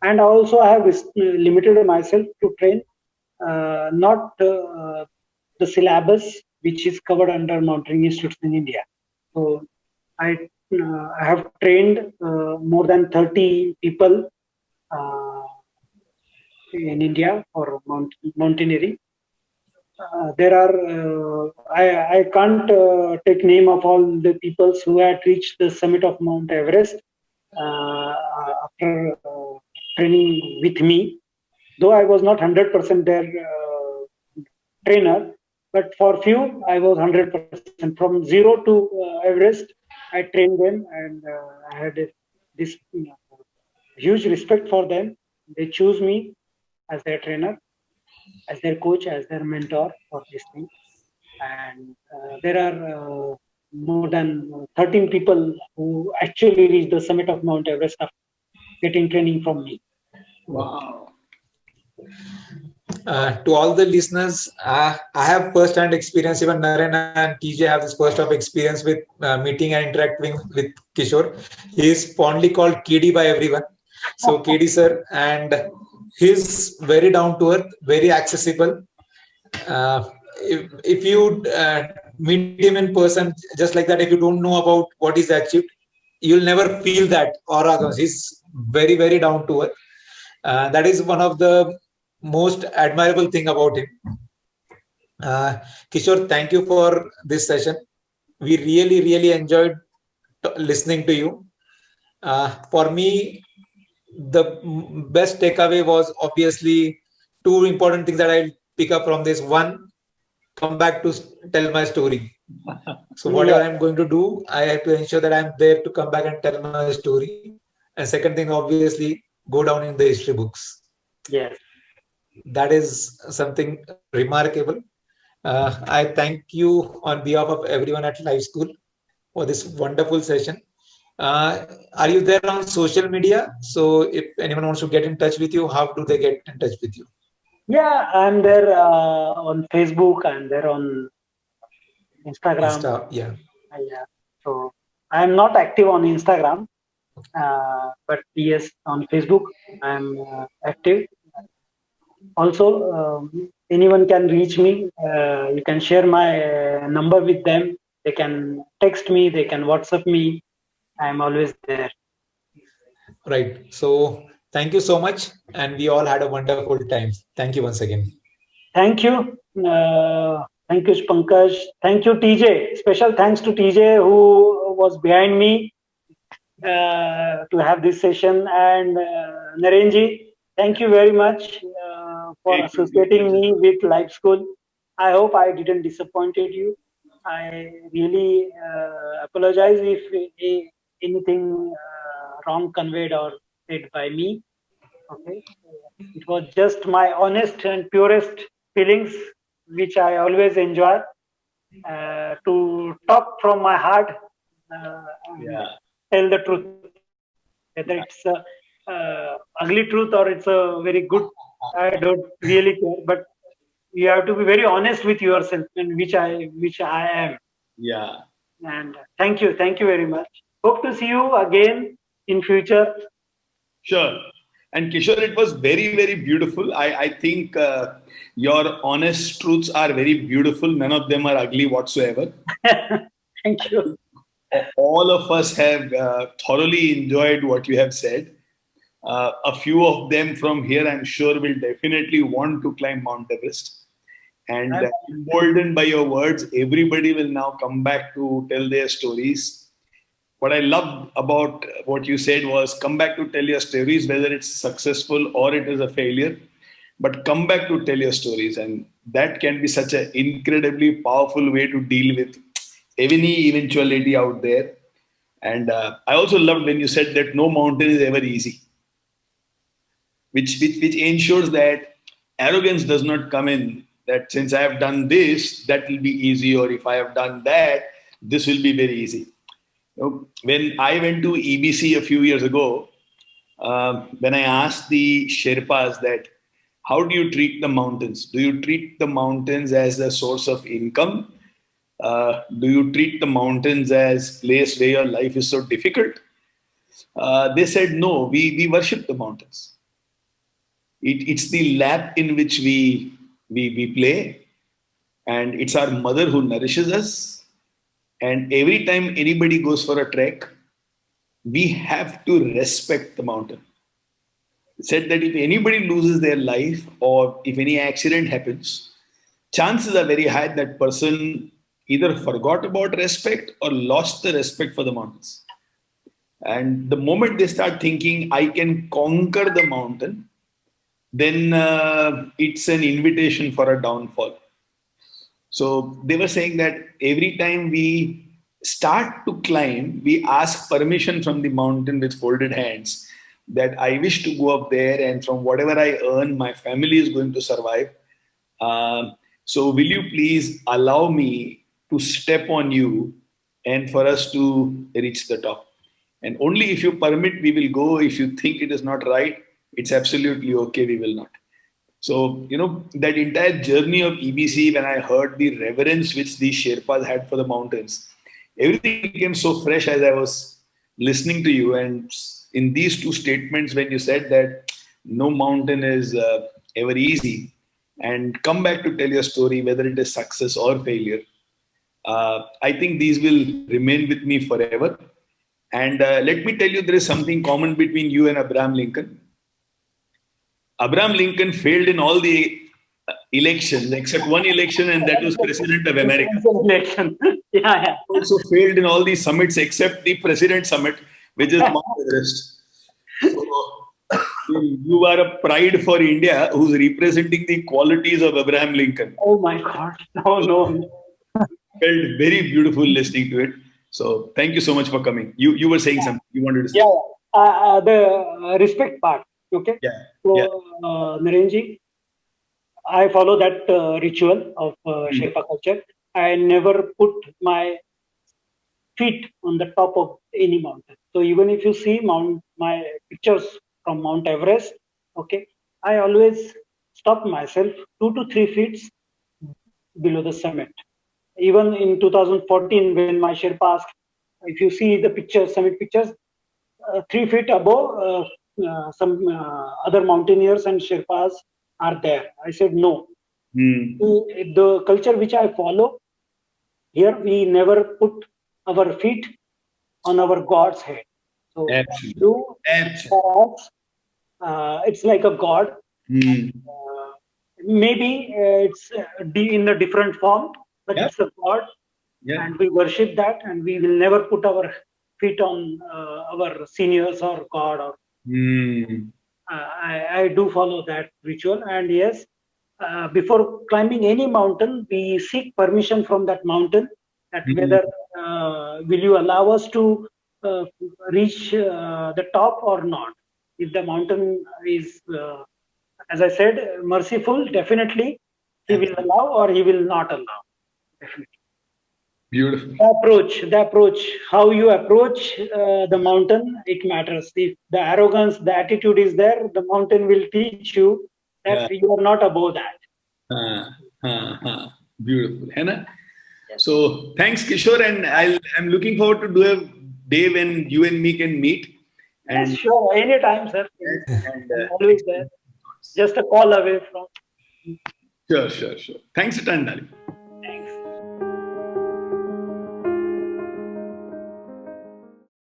S2: And also, I have limited myself to train not the syllabus which is covered under mountaineering institutes in India. So I have trained more than 30 people uh, in India for mountaineering. There are I can't take name of all the peoples who had reached the summit of Mount Everest after training with me. Though I was not 100% their trainer, but for few I was 100%. From zero to Everest, I trained them, and I had this huge respect for them. They choose me as their trainer, as their coach, as their mentor for this thing. And there are more than 13 people who actually reached the summit of Mount Everest after getting training from me.
S3: Wow.
S1: To all the listeners, I have first-hand experience. Even Naren and TJ have this first-hand experience with meeting and interacting with Kishore. He is fondly called KD by everyone. So KD sir, and he's very down to earth, very accessible. If you meet him in person, just like that, if you don't know about what he's achieved, you'll never feel that aura. He's very, very down to earth. That is one of the most admirable thing about him. Kishore, thank you for this session. We really, really enjoyed listening to you. For me, the best takeaway was obviously two important things that I pick up from this. One, come back to tell my story. So whatever I'm going to do, I have to ensure that I'm there to come back and tell my story. And second thing, obviously, go down in the history books.
S2: Yes.
S1: That is something remarkable. I thank you on behalf of everyone at Life School for this wonderful session. Are you there on social media? So if anyone wants to get in touch with you, how do they get in touch with you?
S2: Yeah, I'm there on Facebook. I'm there on Instagram.
S1: Yeah.
S2: Yeah. So I'm not active on Instagram, but yes, on Facebook I'm active. Also, anyone can reach me. You can share my number with them. They can text me. They can WhatsApp me. I'm always there.
S1: Right. So thank you so much, and we all had a wonderful time. Thank you once again.
S2: Thank you. Thank you, Pankaj. Thank you, TJ. Special thanks to TJ who was behind me to have this session, and Narenji. Thank you very much for associating me with Life School. I hope I didn't disappointed you. I really apologize if anything wrong conveyed or said by me. Okay, it was just my honest and purest feelings, which I always enjoy to talk from my heart and tell the truth, whether it's a ugly truth or it's a very good. I don't really care, but you have to be very honest with yourself, and which I am.
S3: Yeah.
S2: And thank you very much. Hope to see you again in future.
S3: Sure. And Kishore, it was very, very beautiful. I think your honest truths are very beautiful. None of them are ugly whatsoever.
S2: Thank you.
S3: All of us have thoroughly enjoyed what you have said. A few of them from here, I'm sure, will definitely want to climb Mount Everest. And emboldened by your words, everybody will now come back to tell their stories. What I loved about what you said was come back to tell your stories, whether it's successful or it is a failure, but come back to tell your stories. And that can be such an incredibly powerful way to deal with any eventuality out there. And I also loved when you said that no mountain is ever easy, which ensures that arrogance does not come in, that since I have done this, that will be easy, or if I have done that, this will be very easy. When I went to EBC a few years ago, when I asked the Sherpas that, how do you treat the mountains? Do you treat the mountains as a source of income? Do you treat the mountains as place where your life is so difficult? They said, no, we worship the mountains. It's the lap in which we play, and it's our mother who nourishes us. And every time anybody goes for a trek, we have to respect the mountain. It said that if anybody loses their life or if any accident happens, chances are very high that person either forgot about respect or lost the respect for the mountains. And the moment they start thinking, I can conquer the mountain, then it's an invitation for a downfall. So they were saying that every time we start to climb, we ask permission from the mountain with folded hands that I wish to go up there, and from whatever I earn, my family is going to survive. So will you please allow me to step on you and for us to reach the top? And only if you permit, we will go. If you think it is not right, it's absolutely okay, we will not. So, that entire journey of EBC, when I heard the reverence which these Sherpas had for the mountains, everything became so fresh as I was listening to you. And in these two statements, when you said that no mountain is ever easy, and come back to tell your story, whether it is success or failure, I think these will remain with me forever. And let me tell you, there is something common between you and Abraham Lincoln. Abraham Lincoln failed in all the elections except one election, and that was President of America.
S2: Election. Yeah.
S3: Also failed in all the summits except the President Summit, which is Mount Everest. So, you are a pride for India who's representing the qualities of Abraham Lincoln.
S2: Oh my God. No.
S3: Felt very beautiful listening to it. So thank you so much for coming. You were saying something you wanted to say.
S2: Yeah. The respect part. Okay.
S3: Yeah.
S2: So, Narenji, I follow that ritual of Sherpa culture. I never put my feet on the top of any mountain. So even if you see my pictures from Mount Everest, okay, I always stop myself 2 to 3 feet below the summit. Even in 2014, when my Sherpa asked, if you see the pictures, summit pictures, 3 feet above, some other mountaineers and Sherpas are there. I said no. The culture which I follow, here we never put our feet on our God's head. So it's like a God. Maybe it's in a different form, but it's a God, and we worship that, and we will never put our feet on our seniors or God. Or I do follow that ritual, and yes, before climbing any mountain, we seek permission from that mountain that whether will you allow us to reach the top or not. If the mountain is, as I said, merciful, definitely he will allow or he will not allow. Definitely.
S3: Beautiful.
S2: The approach, how you approach the mountain, it matters. If the arrogance, the attitude is there, the mountain will teach you that you are not above that.
S3: Beautiful. Henna? So thanks, Kishore, and I'm looking forward to do a day when you and me can meet. And
S2: yes, sure, anytime, sir. And always there. Just a call away from.
S3: Sure. Thanks a ton, darling.